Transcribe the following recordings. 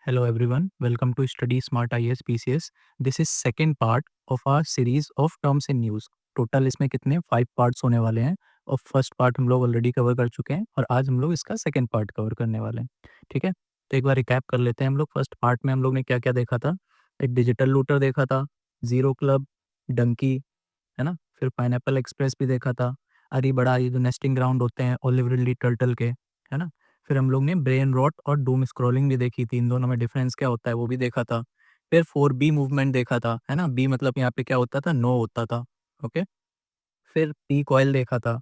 Hello everyone, welcome to Study Smart IAS PCS. This is second part of our series of terms and news. Total इसमें कितने 5 parts होने वाले हैं और first part हम लोग ऑलरेडी कवर कर चुके हैं और आज हम लोग इसका सेकंड पार्ट कवर करने वाले हैं। ठीक है, तो एक बार रिकैप कर लेते हैं हम लोग। फर्स्ट पार्ट में हम लोग ने क्या क्या देखा था। एक डिजिटल लूटर देखा था, जीरो क्लब, डंकी, है ना। फिर पाइनएप्पल एक्सप्रेस भी देखा था, अरी बड़ा ये जो नेस्टिंग ग्राउंड होते हैं ओलिव रिडली टर्टल के, है ना। फिर हम लोग ने ब्रेन रॉट और डूम स्क्रॉलिंग भी देखी थी, इन दोनों में डिफरेंस क्या होता है वो भी देखा था। फिर 4B मूवमेंट देखा था, है ना। बी मतलब यहाँ पे क्या होता था, नो होता था। ओके, फिर पी कॉयल देखा था।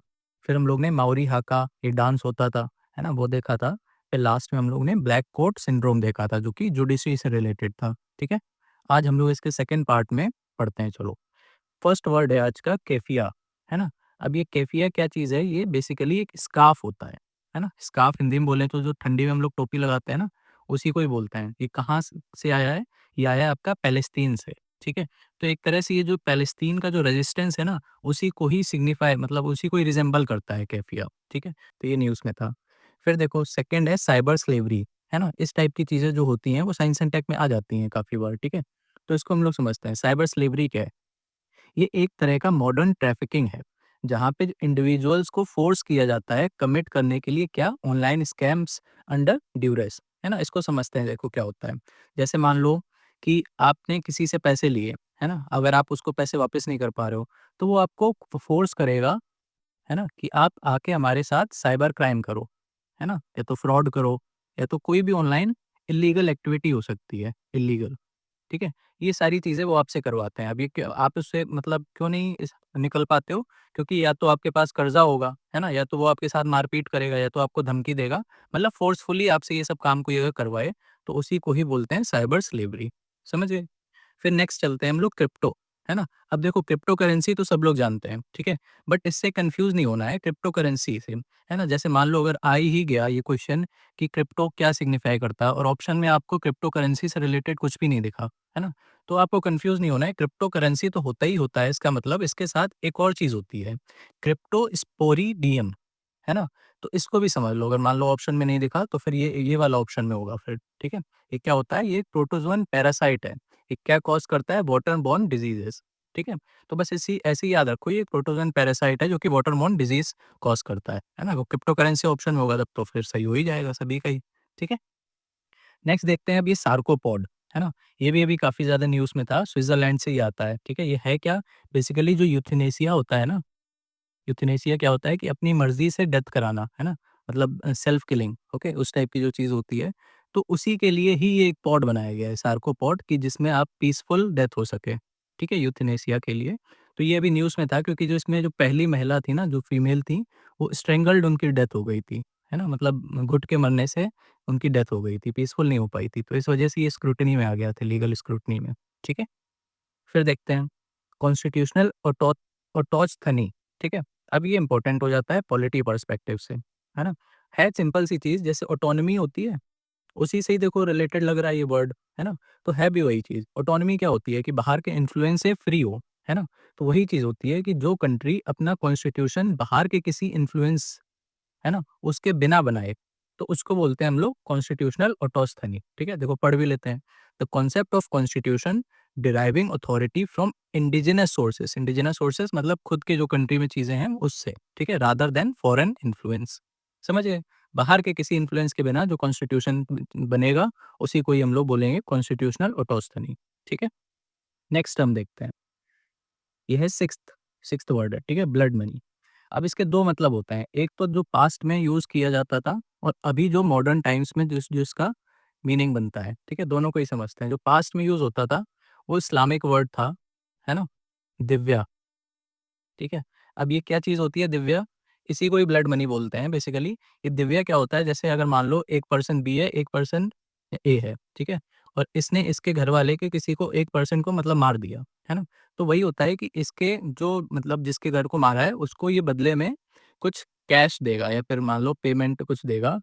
फिर हम लोग ने माउरी हाका ये डांस होता था, है ना, वो देखा था। फिर लास्ट में हम लोग ने ब्लैक कोट सिंड्रोम देखा था जो कि जुडिशरी से रिलेटेड था। ठीक है, आज हम लोग इसके सेकेंड पार्ट में पढ़ते हैं। चलो, फर्स्ट वर्ड है आज का केफिया, है ना। अब ये केफिया क्या चीज़ है, ये बेसिकली एक स्कार्फ होता है ना। स्कार्फ हिंदी में बोले तो जो ठंडी में हम लोग टोपी लगाते हैं ना, उसी को ही बोलते हैं। ये कहाँ से आया है, ये आया है आपका पैलेस्तीन से। ठीक है, तो एक तरह से ये जो पैलेस्तीन का जो रेजिस्टेंस है ना, उसी को ही सिग्निफाई मतलब उसी को ही रिजेंबल करता है केफिया। ठीक है, तो ये न्यूज़ में था। फिर देखो सेकंड है साइबर स्लेवरी, है ना। इस टाइप की चीज़ें जो होती हैं वो साइंस एंड टेक में आ जाती हैं काफ़ी बार। ठीक है, तो इसको हम लोग समझते हैं। साइबर स्लेवरी क्या है, ये एक तरह का मॉडर्न ट्रैफिकिंग है जहाँ पे इंडिविजुअल्स को फोर्स किया जाता है कमिट करने के लिए क्या, ऑनलाइन स्कैम्स अंडर ड्यूरेस, है ना। इसको समझते हैं, देखो क्या होता है। जैसे मान लो कि आपने किसी से पैसे लिए, है ना, अगर आप उसको पैसे वापस नहीं कर पा रहे हो तो वो आपको फोर्स करेगा, है ना, कि आप आके हमारे साथ साइबर क्राइम करो, है ना, या तो फ्रॉड करो या तो कोई भी ऑनलाइन इलीगल एक्टिविटी हो सकती है, इलीगल। ठीक है? ये सारी चीज़ें वो आपसे करवाते हैं। अब ये क आप उससे मतलब क्यों नहीं इस निकल पाते हो? क्योंकि या तो आपके पास कर्ज़ा होगा, है ना? या तो वो आपके साथ मारपीट करेगा या तो आपको धमकी देगा। मतलब फ़ोर्सफुली आपसे ये सब काम कोई अगर करवाए, तो उसी को ही बोलते हैं साइबर स्लेवरी। समझ गए? फिर नेक्स्ट चलते हैं हम लोग क्रिप्टो, है ना? अब देखो क्रिप्टो करेंसी तो सब लोग जानते हैं, ठीक है? बट इससे कन्फ्यूज़ नहीं होना है क्रिप्टो करेंसी से, है ना? जैसे मान लो अगर आ ही गया ये क्वेश्चन कि क्रिप्टो क्या सिग्निफ़ाई करता है और ऑप्शन में आपको क्रिप्टो करेंसी से रिलेटेड कुछ भी नहीं दिखा, है ना? तो आपको कन्फ्यूज़ नहीं होना है, क्रिप्टो करेंसी तो होता ही होता है, इसका मतलब इसके साथ एक और चीज़ होती है, क्रिप्टो स्पोरिडियम, है ना? तो इसको भी समझ लो, अगर मान लो ऑप्शन में नहीं दिखा तो फिर ये वाला ऑप्शन में होगा फिर, ठीक है? ये क्या होता है, ये एक प्रोटोज़ोअन पैरासाइट है। ये क्या कॉज़ करता है, वाटर बॉर्न डिजीज़ेज़, ठीक है? तो बस इसी ऐसे ही याद रखो, ये एक प्रोटोज़ोअन पैरासाइट है जो कि वाटर बॉर्न डिजीज़ कॉज़ करता है ना? वो क्रिप्टो करेंसी ऑप्शन में होगा तब तो फिर सही हो ही जाएगा सभी का ही, ठीक है? नेक्स्ट देखते हैं अब ये सार्कोपॉड, है ना? ये भी अभी काफ़ी ज़्यादा न्यूज़ में था, स्विट्ज़रलैंड से ही आता है, ठीक है? ये है क्या? बेसिकली जो यूथनेसिया होता है ना, यूथनेसिया क्या होता है कि अपनी मर्ज़ी से डेथ कराना, है ना? मतलब सेल्फ किलिंग, ओके? उस टाइप की जो चीज़ होती है, तो उसी के लिए ही ये एक पॉड बनाया गया है, सार्कोपॉड, कि जिसमें आप पीसफुल डेथ हो सके, ठीक है? यूथनेसिया के लिए। तो ये अभी न्यूज़ में था क्योंकि जो इसमें जो पहली महिला थी ना, जो फीमेल थी, वो स्ट्रैंगल्ड उनकी डेथ हो गई थी, है ना? मतलब घुट के मरने से उनकी डेथ हो गई थी, पीसफुल नहीं हो पाई थी। तो इस वजह से ये स्क्रूटनी में आ गया था, लीगल स्क्रूटनी में, ठीक है? फिर देखते हैं कॉन्स्टिट्यूशनल ऑटोनॉमी, ठीक है? अब ये इम्पोर्टेंट हो जाता है पॉलिटी पर्सपेक्टिव से, है ना? है सिंपल सी चीज़, जैसे ऑटोनॉमी होती है, उसी से ही देखो रिलेटेड लग रहा है ये वर्ड, है ना? तो है भी वही चीज़। ऑटोनॉमी क्या होती है कि बाहर के इन्फ्लुएंस से फ्री हो, है ना? तो वही चीज़ होती है कि जो कंट्री अपना कॉन्स्टिट्यूशन बाहर के किसी इन्फ्लुएंस, है ना, उसके बिना बनाए, तो उसको बोलते हैं हम लोग कॉन्स्टिट्यूशनल ऑटोस्थनी, ठीक है? देखो पढ़ भी लेते हैं। The concept of constitution deriving authority from indigenous sources मतलब खुद के जो कंट्री में चीज़ें हैं उससे, ठीक है? रादर देन फॉरेन इन्फ्लुएंस, समझ गए? बाहर के किसी इन्फ्लुएंस के बिना जो कॉन्स्टिट्यूशन बनेगा, उसी को ही हम लोग बोलेंगे कॉन्स्टिट्यूशनल ऑटोस्थनी, ठीक है? नेक्स्ट हम देखते हैं। ये है सिक्स्थ सिक्स्थ वर्ड है, ठीक है? Blood money. अब इसके 2 मतलब होते हैं, एक तो जो पास्ट में यूज़ किया जाता था और अभी जो मॉडर्न टाइम्स में जिसका मीनिंग बनता है, ठीक है? दोनों को ही समझते हैं। जो पास्ट में यूज़ होता था, वो इस्लामिक वर्ड था, है ना? दिव्या, ठीक है? अब ये क्या चीज़ होती है दिव्या? इसी को ही ब्लड मनी बोलते हैं बेसिकली। ये दिव्या क्या होता है, जैसे अगर मान लो एक पर्सन बी है, एक पर्सन ए है, ठीक है? और इसने इसके घरवाले के किसी को एक पर्सन को मतलब मार दिया, है ना? तो वही होता है कि इसके जो मतलब जिसके घर को मारा है, उसको ये बदले में कुछ कैश देगा या फिर मान लो पेमेंट कुछ देगा,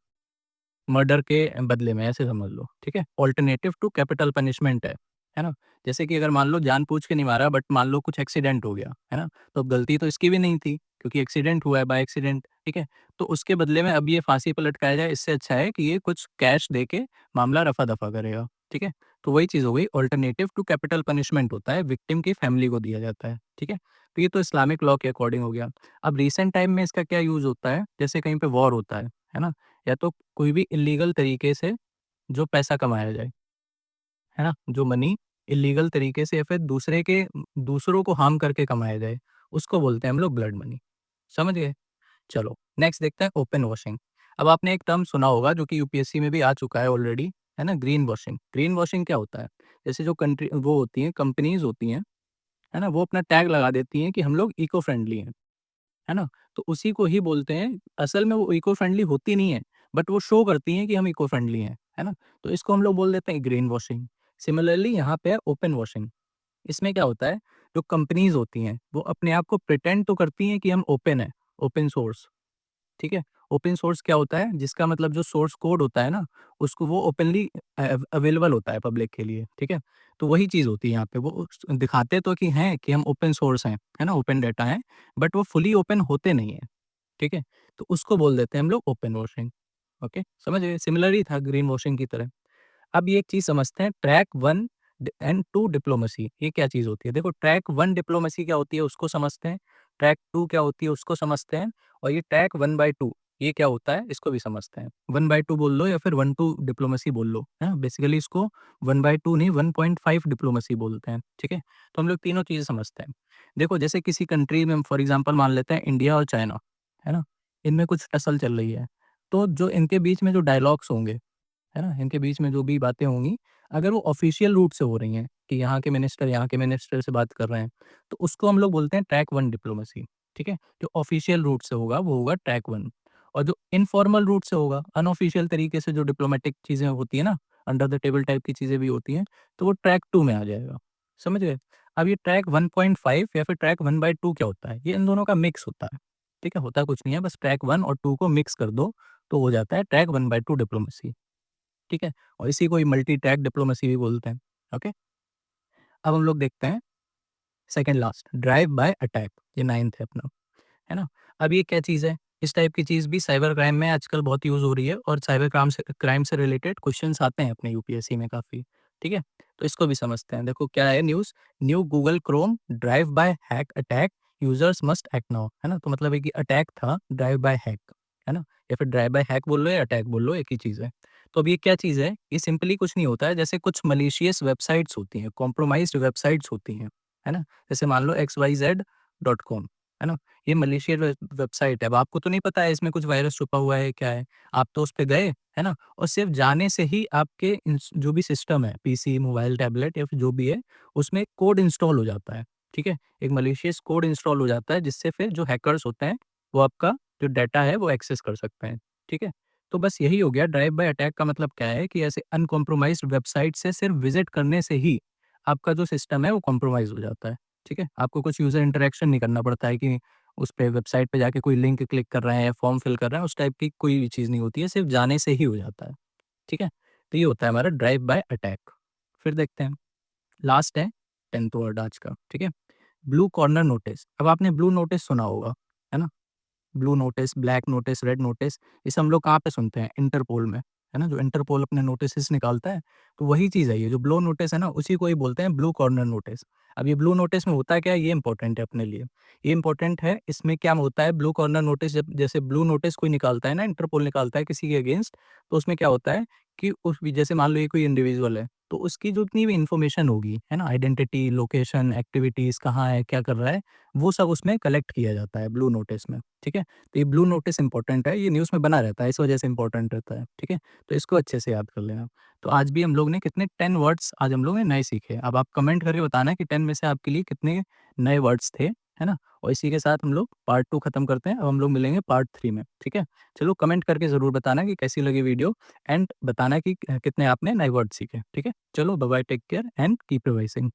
मर्डर के बदले में, ऐसे समझ लो, ठीक है? अल्टरनेटिव टू कैपिटल पनिशमेंट है ना? जैसे कि अगर मान लो जानबूझ के नहीं मारा बट मान लो कुछ एक्सीडेंट हो गया, है ना? तो गलती तो इसकी भी नहीं थी क्योंकि एक्सीडेंट हुआ है बाय एक्सीडेंट, ठीक है? तो उसके बदले में अब ये फांसी पे लटकाया जाए, इससे अच्छा है कि ये कुछ कैश दे के मामला रफ़ा-दफ़ा करेगा, ठीक है? तो वही चीज़ हो गई, अल्टरनेटिव टू कैपिटल पनिशमेंट होता है, विक्टिम की फैमिली को दिया जाता है, ठीक है? तो ये तो इस्लामिक लॉ के अकॉर्डिंग हो गया। अब रिसेंट टाइम में इसका क्या यूज़ होता है, जैसे कहीं पे वॉर होता है ना? या तो कोई भी इल्लीगल तरीके से जो पैसा कमाया जाए, है ना? जो मनी इल्लीगल तरीके से या फिर दूसरों को हार्म करके कमाया जाए, उसको बोलते हैं हम लोग ब्लड मनी। समझ गए? चलो, नेक्स्ट देखते हैं ओपन वॉशिंग। अब आपने एक टर्म सुना होगा जो कि यूपीएससी में भी आ चुका है ऑलरेडी, है ना? Green washing. ग्रीन वॉशिंग क्या होता है? जैसे जो कंट्री वो होती हैं, कंपनीज़ होती हैं, है ना? वो अपना टैग लगा देती हैं कि हम लोग इको फ्रेंडली हैं। है ना? तो उसी को ही बोलते हैं, असल में वो इको फ्रेंडली होती नहीं है, बट वो शो करती हैं कि हम इको फ्रेंडली हैं, है ना? तो इसको हम लोग बोल देते हैं ग्रीन वॉशिंग। सिमिलरली यहाँ पे है ओपन वॉशिंग। इसमें क्या होता है, जो कंपनीज़ होती हैं, वो अपने आप को प्रिटेंड तो करती हैं कि हम ओपन हैं, ओपन सोर्स। ठीक है? ओपन सोर्स क्या होता है? जिसका मतलब जो सोर्स कोड होता है ना, उसको वो ओपनली अवेलेबल होता है पब्लिक के लिए, ठीक है? तो वही चीज़ होती है यहाँ पे, वो दिखाते तो कि हैं कि हम ओपन सोर्स हैं, है ना? ओपन डाटा है, बट वो फुली ओपन होते नहीं हैं, ठीक है? तो उसको बोल देते हैं हम लोग ओपन वॉशिंग, ओके? समझ गए? सिमिलर ही था ग्रीन वॉशिंग की तरह। अब ये एक चीज़ समझते हैं, ट्रैक 1 एंड 2 डिप्लोमेसी, ये क्या चीज़ होती है? देखो, ट्रैक 1 डिप्लोमेसी क्या होती है उसको समझते हैं, ट्रैक 2 क्या होती है उसको समझते हैं, और ये ट्रैक 1/2 ये क्या होता है इसको भी समझते हैं। 1/2 बोल लो या फिर 1-2 डिप्लोमेसी बोल लो, है ना? बेसिकली इसको 1/2 नहीं, 1.5 डिप्लोमेसी बोलते हैं, ठीक है? तो हम लोग तीनों चीज़ें समझते हैं। देखो, जैसे किसी कंट्री में फॉर एग्ज़ाम्पल मान लेते हैं इंडिया और चाइना, है ना? इनमें कुछ टसल चल रही है, तो जो इनके बीच में जो डायलॉग्स होंगे, है ना? इनके बीच में जो भी बातें होंगी, अगर वो ऑफ़िशियल रूट से हो रही हैं कि यहाँ के मिनिस्टर से बात कर रहे हैं, तो उसको हम लोग बोलते हैं ट्रैक 1 डिप्लोमेसी, ठीक है? जो ऑफ़िशियल रूट से होगा, वो होगा ट्रैक 1, और जो इनफॉर्मल रूट से होगा, अनऑफ़िशियल तरीके से जो डिप्लोमैटिक चीज़ें होती हैं ना, अंडर द टेबल टाइप की चीज़ें भी होती हैं, तो वो ट्रैक 2 में आ जाएगा। समझ गए? अब ये ट्रैक 1.5 या फिर ट्रैक 1/2 क्या होता है? ये इन दोनों का मिक्स होता है, ठीक है? होता कुछ नहीं है, बस ट्रैक 1 और 2 को मिक्स कर दो, तो हो जाता है ट्रैक 1/2 डिप्लोमेसी। ठीक है? और इसी को ही मल्टी ट्रैक डिप्लोमेसी भी बोलते हैं, ओके? अब हम लोग देखते हैं second last, drive bye attack, ये 9th है अपना, है ना? अब ये क्या चीज़ है? इस टाइप की चीज़ भी साइबर क्राइम में आजकल बहुत यूज़ हो रही है, और साइबर क्राइम से रिलेटेड क्वेश्चन्स आते हैं अपने यूपीएससी में काफ़ी, ठीक है? तो इसको भी समझते हैं। देखो क्या है news, new Google Chrome drive bye hack attack, users must act now, है ना? तो मतलब है कि अटैक था ड्राइव बाय हैक, है ना? या फिर ड्राइव बाय हैक बोल लो या अटैक बोल लो, एक ही चीज़ है। तो अब ये क्या चीज़ है? ये सिंपली कुछ नहीं होता है, जैसे कुछ मलीशियस वेबसाइट्स होती हैं, कॉम्प्रोमाइज़्ड वेबसाइट्स होती हैं, है ना? जैसे मान लो xyz.com, है ना? ये मलेशियन वेबसाइट है। अब आपको तो नहीं पता है इसमें कुछ वायरस छुपा हुआ है, क्या है? आप तो उस पे गए, है ना? और सिर्फ़ जाने से ही आपके जो भी सिस्टम है, पीसी, मोबाइल, टैबलेट या फिर जो भी है, उसमें कोड इंस्टॉल हो जाता है, ठीक है? एक मलीशियस कोड इंस्टॉल हो जाता है, जिससे फिर जो हैकर्स होते हैं, वो आपका जो डाटा है, वो एक्सेस कर सकते हैं, ठीक है? तो बस यही हो गया। ड्राइव बाय अटैक का मतलब क्या है कि ऐसे अनकॉम्प्रोमाइज़्ड वेबसाइट से सिर्फ़ विज़िट करने से ही आपका जो सिस्टम है, वो कॉम्प्रोमाइज़ हो जाता है, ठीक है? आपको कुछ यूज़र इंटरैक्शन नहीं करना पड़ता है कि उस पे वेबसाइट पे जाके कोई लिंक क्लिक कर रहे हैं या फॉर्म फिल कर रहे हैं, उस टाइप की कोई भी चीज़ नहीं होती है, सिर्फ़ जाने से ही हो जाता है, ठीक है? तो ये होता है हमारा ड्राइव बाय अटैक। फिर देखते हैं, लास्ट है 10th वर्ड आज का, ठीक है? Blue corner notice. अब आपने ब्लू नोटिस सुना होगा, है ना? Blue notice, black notice, red notice, इसे हम लोग कहाँ पे सुनते हैं? इंटरपोल में, है ना? जो इंटरपोल अपने नोटिसेस निकालता है, तो वही चीज़ है ये, जो ब्लू नोटिस है ना, उसी को ही बोलते हैं ब्लू कॉर्नर नोटिस। अब ये ब्लू नोटिस में होता क्या है, ये इंपॉर्टेंट है अपने लिए। ये इंपॉर्टेंट है, इसमें क्या होता है, ब्लू कॉर्नर नोटिस जब जैसे ब्लू नोटिस कोई निकालता है ना, इंटरपोल निकालता है किसी के अगेंस्ट, तो उसमें क्या होता है कि उस जैसे मान लो ये कोई इंडिविजुअल है, तो उसकी जितनी भी इन्फॉर्मेशन होगी, है ना? आइडेंटिटी, लोकेशन, एक्टिविटीज़, कहाँ है, क्या कर रहा है, वो सब उसमें कलेक्ट किया जाता है ब्लू नोटिस में, ठीक है? तो ये ब्लू नोटिस इम्पोर्टेंट है, ये न्यूज़ में बना रहता है, इस वजह से इम्पोर्टेंट रहता है, ठीक है? तो इसको अच्छे से याद कर लेना। तो आज भी हम लोग ने कितने 10 वर्ड्स आज हम लोगों ने नए सीखे। अब आप कमेंट करके बताना कि 10 में से आपके लिए कितने नए वर्ड्स थे, है ना? और इसी के साथ हम लोग पार्ट 2 खत्म करते हैं, अब हम लोग मिलेंगे पार्ट 3 में, ठीक है? चलो, कमेंट करके ज़रूर बताना कि कैसी लगी वीडियो, एंड बताना कि कितने आपने नए वर्ड सीखे, ठीक है? चलो, bye bye, take care and keep रिवाइज़िंग।